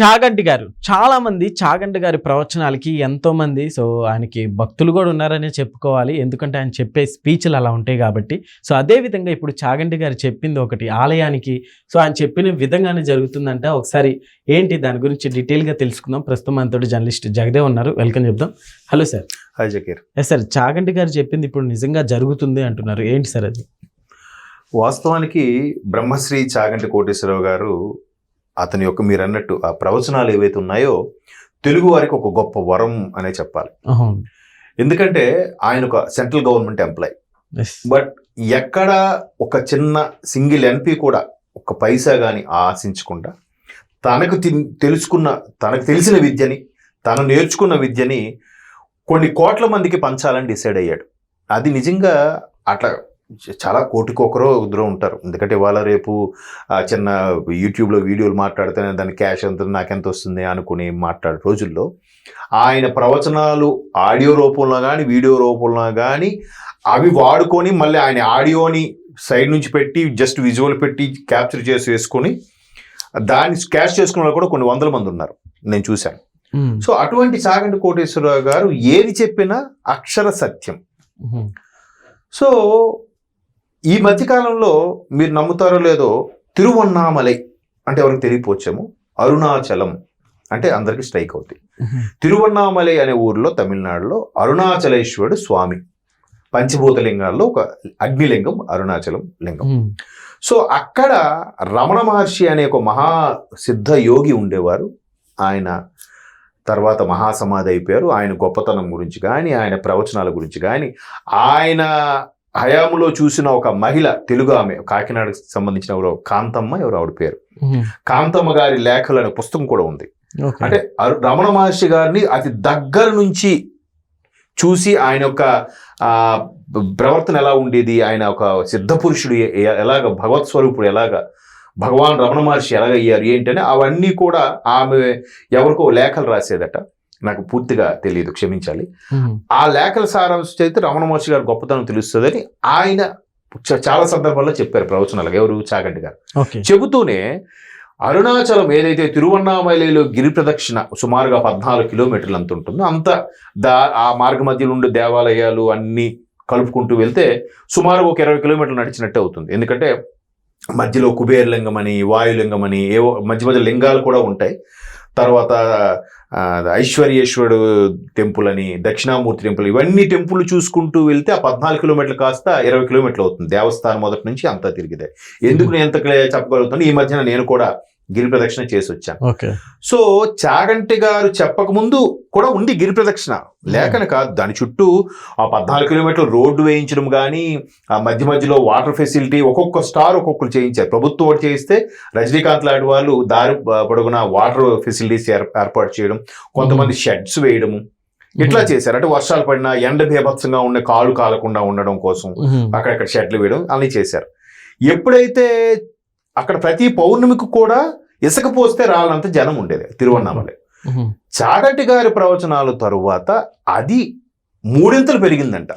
చాగంటి గారు చాలా మంది చాగంటి గారి ప్రవచనాలకి ఎంతో మంది ఆయనకి భక్తులు కూడా ఉన్నారనే చెప్పుకోవాలి. ఎందుకంటే ఆయన చెప్పే స్పీచ్లు అలా ఉంటాయి కాబట్టి. అదే విధంగా ఇప్పుడు చాగంటి గారు చెప్పింది ఒకటి ఆలయానికి ఆయన చెప్పిన విధంగానే జరుగుతుందంట. ఒకసారి ఏంటి దాని గురించి డీటెయిల్గా తెలుసుకుందాం. ప్రస్తుతం మనతోటి జర్నలిస్ట్ జగదేవ్ ఉన్నారు, వెల్కమ్ చెప్దాం. Hello sir. Hi Zakir. Sir, Chaganti గారు చెప్పింది ఇప్పుడు నిజంగా జరుగుతుంది అంటున్నారు, ఏంటి సార్ అది? వాస్తవానికి బ్రహ్మశ్రీ చాగంటి కోటేశ్వరరావు గారు అతని యొక్క మీరు అన్నట్టు ఆ ప్రవచనాలు ఏవైతే ఉన్నాయో తెలుగు వారికి ఒక గొప్ప వరం అనే చెప్పాలి. ఎందుకంటే ఆయన ఒక సెంట్రల్ గవర్నమెంట్ ఎంప్లాయ్, బట్ ఎక్కడ ఒక చిన్న సింగిల్ ఎన్పీ కూడా ఒక పైసా కానీ ఆశించకుండా తనకు తెలిసిన విద్యని, తను నేర్చుకున్న విద్యని కొన్ని కోట్ల మందికి పంచాలని డిసైడ్ అయ్యాడు. అది నిజంగా అట్లా చాలా కోటికొకరో ఇద్దరు ఉంటారు. ఎందుకంటే ఇవాళ రేపు చిన్న యూట్యూబ్లో వీడియోలు మాట్లాడితేనే దాని క్యాష్ ఎంత నాకెంత వస్తుంది అనుకుని మాట్లాడే రోజుల్లో ఆయన ప్రవచనాలు ఆడియో రూపంలో కానీ వీడియో రూపంలో కానీ అవి వాడుకొని మళ్ళీ ఆయన ఆడియోని సైడ్ నుంచి పెట్టి జస్ట్ విజువల్ పెట్టి క్యాప్చర్ చేసి వేసుకొని దాన్ని క్యాష్ చేసుకునే వాళ్ళు కూడా కొన్ని వందల మంది ఉన్నారు, నేను చూశాను. సో అటువంటి చాగంటి కోటేశ్వరరావు గారు ఏది చెప్పినా అక్షర సత్యం. సో ఈ మధ్యకాలంలో మీరు నమ్ముతారో లేదో తిరువన్నామలై అంటే ఎవరికి తెలియపోవచ్చేమో, అరుణాచలం అంటే అందరికీ స్ట్రైక్ అవుతాయి. తిరువన్నామలై అనే ఊరిలో తమిళనాడులో అరుణాచలేశ్వరుడు స్వామి, పంచభూత లింగాల్లో ఒక అగ్నిలింగం అరుణాచలం లింగం. సో అక్కడ రమణ మహర్షి అనే ఒక మహాసిద్ధ యోగి ఉండేవారు. ఆయన తర్వాత మహాసమాధి అయిపోయారు. ఆయన గొప్పతనం గురించి కానీ ఆయన ప్రవచనాల గురించి కానీ ఆయన హయాములో చూసిన ఒక మహిళ, తెలుగు ఆమె, కాకినాడకు సంబంధించిన ఎవరో కాంతమ్మ, ఎవరు ఆవిడ పేరు, కాంతమ్మ గారి లేఖలు అనే పుస్తకం కూడా ఉంది. అంటే రమణ మహర్షి గారిని అతి దగ్గర నుంచి చూసి ఆయన యొక్క ప్రవర్తన ఎలా ఉండేది, ఆయన ఒక సిద్ధ పురుషుడు ఎలాగ, భగవత్ స్వరూపుడు ఎలాగ, భగవాన్ రమణ మహర్షి ఎలాగ అయ్యారు ఏంటనే అవన్నీ కూడా ఆమె ఎవరికో లేఖలు రాసేదట. నాకు పూర్తిగా తెలియదు, క్షమించాలి. ఆ లేఖల సారాంశం అయితే రమణ మహర్షి గారు గొప్పతనం తెలుస్తుందని ఆయన చాలా సందర్భాల్లో చెప్పారు ప్రవచనాలకు. ఎవరు? చాగంటి గారు. చెబుతూనే అరుణాచలం ఏదైతే తిరువన్నామలైలో గిరి ప్రదక్షిణ సుమారుగా 14 కిలోమీటర్లు అంత ఉంటుందో అంత ఆ మార్గ మధ్యలో ఉండే దేవాలయాలు అన్నీ కలుపుకుంటూ వెళ్తే సుమారు ఒక 20 కిలోమీటర్లు నడిచినట్టే అవుతుంది. ఎందుకంటే మధ్యలో కుబేరలింగం అని, వాయులింగం అని, ఏవో మధ్య మధ్య లింగాలు కూడా ఉంటాయి. తర్వాత ఐశ్వర్యేశ్వరుడు టెంపుల్ అని, దక్షిణామూర్తి టెంపుల్, ఇవన్నీ టెంపుల్ చూసుకుంటూ వెళ్తే ఆ 14 కిలోమీటర్లు కాస్త 20 కిలోమీటర్లు అవుతుంది. దేవస్థానం మొదటి నుంచి అంతా తిరిగితే. ఎందుకు నేను ఎంత చెప్పగలుగుతాను, ఈ మధ్యన నేను కూడా గిరి ప్రదక్షిణ చేసి వచ్చాను. సో చాగంటి గారు చెప్పక ముందు కూడా ఉంది గిరి ప్రదక్షిణ, లేకనే కాదు. దాని చుట్టూ ఆ 14 కిలోమీటర్లు రోడ్డు వేయించడం కానీ, ఆ మధ్య మధ్యలో వాటర్ ఫెసిలిటీ ఒక్కొక్క స్టార్ ఒక్కొక్కరు చేయించారు. ప్రభుత్వం ఒకటి చేయిస్తే రజనీకాంత్ లాంటి వాళ్ళు దారి పొడుగున వాటర్ ఫెసిలిటీస్ ఏర్పాటు చేయడం, కొంతమంది షెడ్స్ వేయడము, ఇట్లా చేశారు. అంటే వర్షాలు పడినా ఎండ బీభత్సంగా ఉండే కాళ్ళు కాలకుండా ఉండడం కోసం అక్కడక్కడ షెడ్లు వేయడం అన్నీ చేశారు. ఎప్పుడైతే అక్కడ ప్రతి పౌర్ణమికి కూడా ఇసుక పోస్తే రాళ్ళంత జనం ఉండేది తిరువన్నామలై. చాగంటి గారి ప్రవచనాల తరువాత అది 3 పెరిగిందంట.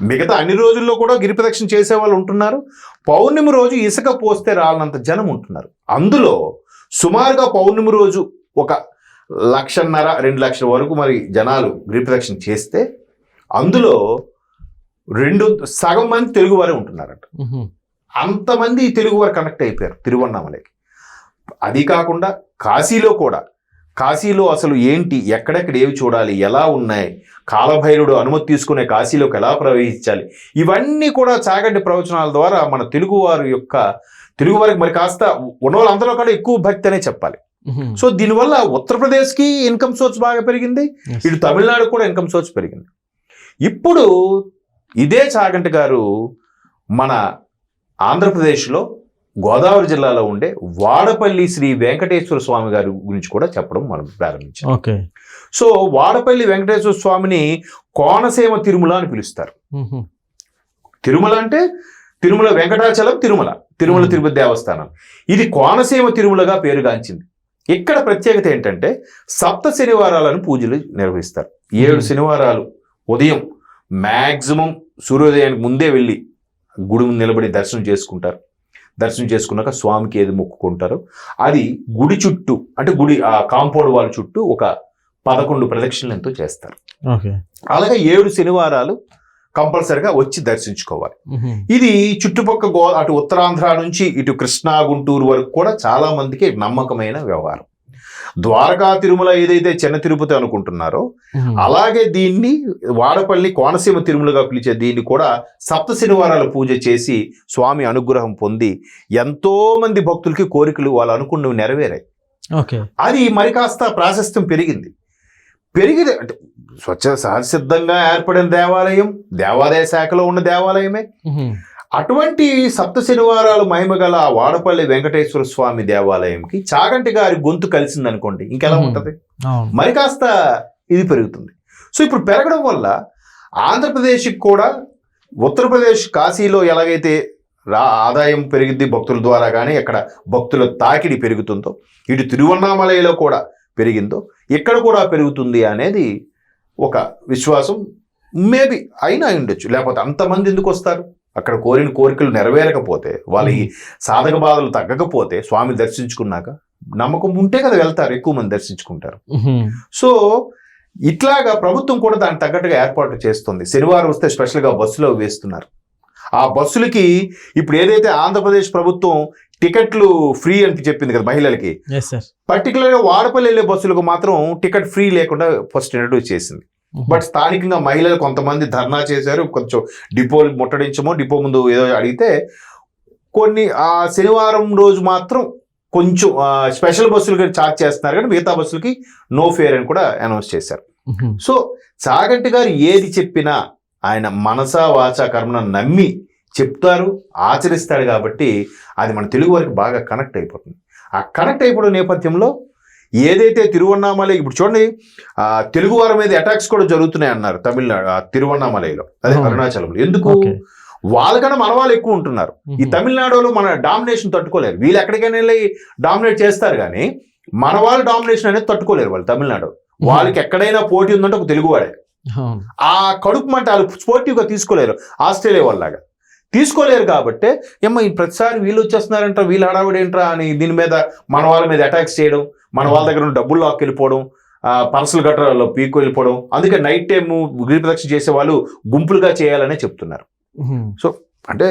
మిగతా అన్ని రోజుల్లో కూడా గిరి ప్రదక్షిణ చేసే వాళ్ళు ఉంటున్నారు. పౌర్ణమి రోజు ఇసుక పోస్తే రాళ్ళంత జనం ఉంటున్నారు. అందులో సుమారుగా పౌర్ణమి రోజు ఒక 1.5-2 లక్షల వరకు మరి జనాలు గిరి ప్రదక్షిణ చేస్తే అందులో సగం మంది తెలుగు వారే ఉంటున్నారట. అంతమంది తెలుగు వారు కనెక్ట్ అయిపోయారు తిరువన్నామలైకి. అది కాకుండా కాశీలో అసలు ఏంటి, ఎక్కడెక్కడ ఏవి చూడాలి, ఎలా ఉన్నాయి, కాలభైరుడు అనుమతి తీసుకునే కాశీలోకి ఎలా ప్రవేశించాలి, ఇవన్నీ కూడా చాగంటి ప్రవచనాల ద్వారా మన తెలుగు వారికి మరి కాస్త ఉన్న వాళ్ళందరూ కూడా ఎక్కువ భక్తి అనే చెప్పాలి. సో దీనివల్ల ఉత్తరప్రదేశ్కి ఇన్కమ్ సోర్స్ బాగా పెరిగింది, ఇటు తమిళనాడు కూడా ఇన్కమ్ సోర్స్ పెరిగింది. ఇప్పుడు ఇదే చాగంటి గారు మన ఆంధ్రప్రదేశ్లో గోదావరి జిల్లాలో ఉండే వాడపల్లి శ్రీ వెంకటేశ్వర స్వామి గారి గురించి కూడా చెప్పడం మనం ప్రారంభించాం. సో వాడపల్లి వెంకటేశ్వర స్వామిని కోనసీమ తిరుమల అని పిలుస్తారు. తిరుమల అంటే తిరుమల వెంకటాచలం, తిరుమల తిరుపతి దేవస్థానం. ఇది కోనసీమ తిరుమలగా పేరుగాంచింది. ఇక్కడ ప్రత్యేకత ఏంటంటే 7 శనివారాలను పూజలు నిర్వహిస్తారు. 7 శనివారాలు ఉదయం మ్యాక్సిమం సూర్యోదయానికి ముందే వెళ్ళి గుడి నిలబడి దర్శనం చేసుకుంటారు. దర్శనం చేసుకున్నాక స్వామికి ఏది మొక్కుకుంటారో అది గుడి చుట్టూ, అంటే గుడి ఆ కాంపౌండ్ వాళ్ళ చుట్టూ ఒక 11 ప్రదక్షిణలు ఎంతో చేస్తారు. ఓకే. అలాగే 7 శనివారాలు కంపల్సరిగా వచ్చి దర్శించుకోవాలి. ఇది చుట్టుపక్కల అటు ఉత్తరాంధ్ర నుంచి ఇటు కృష్ణా గుంటూరు వరకు కూడా చాలా మందికి నమ్మకమైన వ్యవహారం. ద్వారకా తిరుమల ఏదైతే చిన్న తిరుపతి అనుకుంటున్నారో అలాగే దీన్ని వాడపల్లి కోనసీమ తిరుమలగా పిలిచే దీన్ని కూడా సప్త శనివారాల పూజ చేసి స్వామి అనుగ్రహం పొంది ఎంతో మంది భక్తులకి కోరికలు వాళ్ళు అనుకున్నవి నెరవేరాయి. అది మరి కాస్త ప్రాశస్త్యం పెరిగింది. అంటే సహజసిద్ధంగా ఏర్పడిన దేవాలయం, దేవాదాయ శాఖలో ఉన్న దేవాలయమే. అటువంటి సప్త శనివారాలు మహిమగల వాడపల్లి వెంకటేశ్వర స్వామి దేవాలయంకి చాగంటి గారి గొంతు కలిసింది అనుకోండి, ఇంకెలా ఉంటది, మరి కాస్త ఇది పెరుగుతుంది. సో ఇప్పుడు పెరగడం వల్ల ఆంధ్రప్రదేశ్కి కూడా ఉత్తరప్రదేశ్ కాశీలో ఎలాగైతే ఆదాయం పెరిగింది భక్తుల ద్వారా, కానీ అక్కడ భక్తుల తాకిడి పెరుగుతుందో, ఇటు తిరువన్నామలైలో కూడా పెరిగిందో ఇక్కడ కూడా పెరుగుతుంది అనేది ఒక విశ్వాసం. మేబీ అయినా ఉండొచ్చు, లేకపోతే అంతమంది ఎందుకు వస్తారు? అక్కడ కోరిన కోరికలు నెరవేరకపోతే, వాళ్ళ ఈ సాధక బాధలు తగ్గకపోతే స్వామి దర్శించుకున్నాక నమ్మకం ఉంటే కదా వెళ్తారు, ఎక్కువ మంది దర్శించుకుంటారు. సో ఇట్లాగా ప్రభుత్వం కూడా దానికి తగ్గట్టుగా ఏర్పాటు చేస్తుంది. శనివారం వస్తే స్పెషల్గా బస్సులో వేస్తున్నారు. ఆ బస్సులకి ఇప్పుడు ఏదైతే ఆంధ్రప్రదేశ్ ప్రభుత్వం టికెట్లు ఫ్రీ అని చెప్పింది కదా మహిళలకి, పర్టికులర్గా వాడపల్లి వెళ్ళే బస్సులకు మాత్రం టికెట్ ఫ్రీ లేకుండా ఫస్ట్ ఇంట్రడ్యూస్ చేసింది. బట్ స్థానికంగా మహిళలు కొంతమంది ధర్నా చేశారు, కొంచెం డిపోలు ముట్టడించమో, డిపో ముందు ఏదో అడిగితే కొన్ని ఆ శనివారం రోజు మాత్రం కొంచెం స్పెషల్ బస్సులకి ఛార్జ్ చేస్తున్నారు, కానీ మిగతా బస్సులకి నో ఫేర్ అని కూడా అనౌన్స్ చేశారు. సో చాగంటి గారు ఏది చెప్పినా ఆయన మనసా వాచా కర్మన నమ్మి చెప్తారు, ఆచరిస్తాడు. కాబట్టి అది మన తెలుగు వారికి బాగా కనెక్ట్ అయిపోతుంది. ఆ కనెక్ట్ అయిపోవడం నేపథ్యంలో ఏదైతే తిరువన్నామలై, ఇప్పుడు చూడండి తెలుగువారి మీద అటాక్స్ కూడా జరుగుతున్నాయి అన్నారు తమిళనాడు తిరువన్నామలైలో, అదే అరుణాచలంలో. ఎందుకు? వాళ్ళకన్నా మన వాళ్ళు ఎక్కువ ఉంటున్నారు. ఈ తమిళనాడులో మన డామినేషన్ తట్టుకోలేరు. వీళ్ళు ఎక్కడికైనా వెళ్ళి డామినేట్ చేస్తారు, కానీ మన వాళ్ళు డామినేషన్ అనేది తట్టుకోలేరు. వాళ్ళు తమిళనాడు వాళ్ళకి ఎక్కడైనా పోటీ ఉందంటే ఒక తెలుగువాడే. ఆ కడుపు మంట వాళ్ళు స్పోర్టివ్గా తీసుకోలేరు, ఆస్ట్రేలియా వాళ్ళలాగా తీసుకోలేరు. కాబట్టి ఏమో ఈ ప్రతిసారి వీళ్ళు వచ్చేస్తున్నారంట, వీళ్ళు హడావిడి ఏంట్రా అని దీని మీద మన వాళ్ళ మీద అటాక్స్ చేయడం, మన వాళ్ళ దగ్గర ఉన్న డబ్బులు లాక్కి వెళ్ళిపోవడం, పర్సనల్ గట్రాల్లో పీకు వెళ్ళిపోవడం. అందుకే నైట్ టైం గిరి ప్రదక్షిణ చేసే వాళ్ళు గుంపులుగా చేయాలనే చెప్తున్నారు. సో అంటే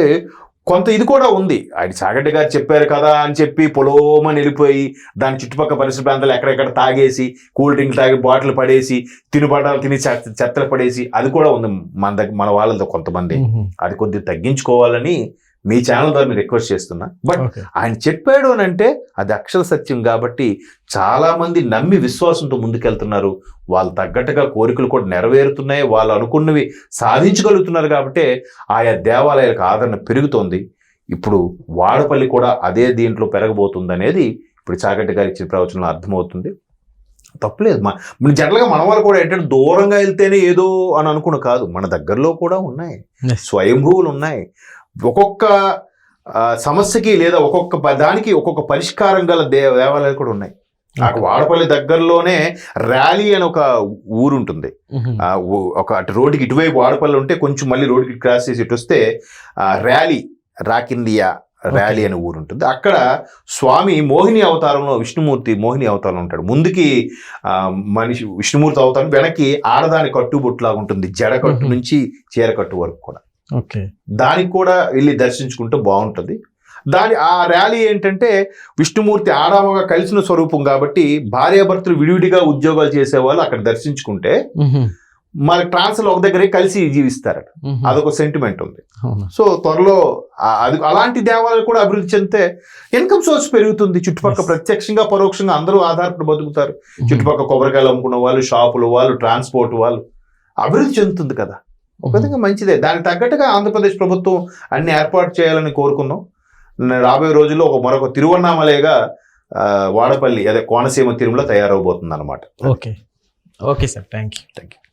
కొంత ఇది కూడా ఉంది. ఆయన చాగంటి గారు చెప్పారు కదా అని చెప్పి పొలోమని వెళ్ళిపోయి దాని చుట్టుపక్కల పరిసర ప్రాంతాలు ఎక్కడెక్కడ తాగేసి, కూల్ డ్రింక్ తాగి బాటిల్ పడేసి, తినుబండాలు తిని చెత్తలు పడేసి అది కూడా ఉంది మన దగ్గర, మన వాళ్ళతో కొంతమంది. అది కొద్దిగా తగ్గించుకోవాలని మీ ఛానల్ ద్వారా మీరు రిక్వెస్ట్ చేస్తున్నా. బట్ ఆయన చెప్పాడు అని అంటే అది అక్షర సత్యం. కాబట్టి చాలా మంది నమ్మి విశ్వాసంతో ముందుకెళ్తున్నారు. వాళ్ళు తగ్గట్టుగా కోరికలు కూడా నెరవేరుతున్నాయి, వాళ్ళు అనుకున్నవి సాధించగలుగుతున్నారు. కాబట్టి ఆయా దేవాలయాలకు ఆదరణ పెరుగుతోంది. ఇప్పుడు వాడపల్లి కూడా అదే దీంట్లో పెరగబోతుంది అనేది ఇప్పుడు చాగంటి గారు ఇచ్చిన ప్రవచనంలో అర్థమవుతుంది. తప్పులేదు. జనరల్గా మన వాళ్ళు కూడా ఏంటంటే దూరంగా వెళ్తేనే ఏదో అని అనుకున్న కాదు, మన దగ్గరలో కూడా ఉన్నాయి, స్వయంభూవులు ఉన్నాయి. ఒక్కొక్క సమస్యకి లేదా ఒక్కొక్క దానికి ఒక్కొక్క పరిష్కారం గల దేవాలయాలు కూడా ఉన్నాయి. నాకు వాడపల్లి దగ్గరలోనే ర్యాలీ అని ఒక ఊరు ఉంటుంది. ఒక అటు రోడ్డుకి ఇటువైపు వాడపల్లి ఉంటే కొంచెం మళ్ళీ రోడ్డుకి క్రాస్ చేసి ఇటు వస్తే ర్యాలీ, రాకిండియా ర్యాలీ అనే ఊరు ఉంటుంది. అక్కడ స్వామి మోహిని అవతారంలో, విష్ణుమూర్తి మోహిని అవతారంలో ఉంటాడు. ముందుకి మనిషి విష్ణుమూర్తి అవతారం, వెనక్కి ఆడదాని కట్టుబొట్టులాగా ఉంటుంది, జడకట్టు నుంచి చీరకట్టు వరకు కూడా. దానికి కూడా వెళ్ళి దర్శించుకుంటే బాగుంటుంది. ఆ ర్యాలీ ఏంటంటే విష్ణుమూర్తి ఆడామగా కలిసిన స్వరూపం కాబట్టి భార్యాభర్తలు విడివిడిగా ఉద్యోగాలు చేసేవాళ్ళు అక్కడ దర్శించుకుంటే మన ట్రాన్స్ఫర్ ఒక దగ్గరే కలిసి జీవిస్తారట. అదొక సెంటిమెంట్ ఉంది. సో త్వరలో అది అలాంటి దేవాలయాలు కూడా అభివృద్ధి చెందితే ఇన్కమ్ సోర్స్ పెరుగుతుంది. చుట్టుపక్కల ప్రత్యక్షంగా పరోక్షంగా అందరూ ఆధారపడి బతుకుతారు. చుట్టుపక్కల కొబ్బరికాయలు అమ్ముకున్న వాళ్ళు, షాపులు వాళ్ళు, ట్రాన్స్పోర్ట్ వాళ్ళు, అభివృద్ధి చెందుతుంది కదా. ఒక విధంగా మంచిదే. దానికి తగ్గట్టుగా ఆంధ్రప్రదేశ్ ప్రభుత్వం అన్ని ఏర్పాటు చేయాలని కోరుకున్నాం. రాబోయే రోజుల్లో మరొక తిరువన్నామలైగా వాడపల్లి అదే కోనసీమ తిరుమల తయారవబోతుంది అన్నమాట. Okay sir, thank you.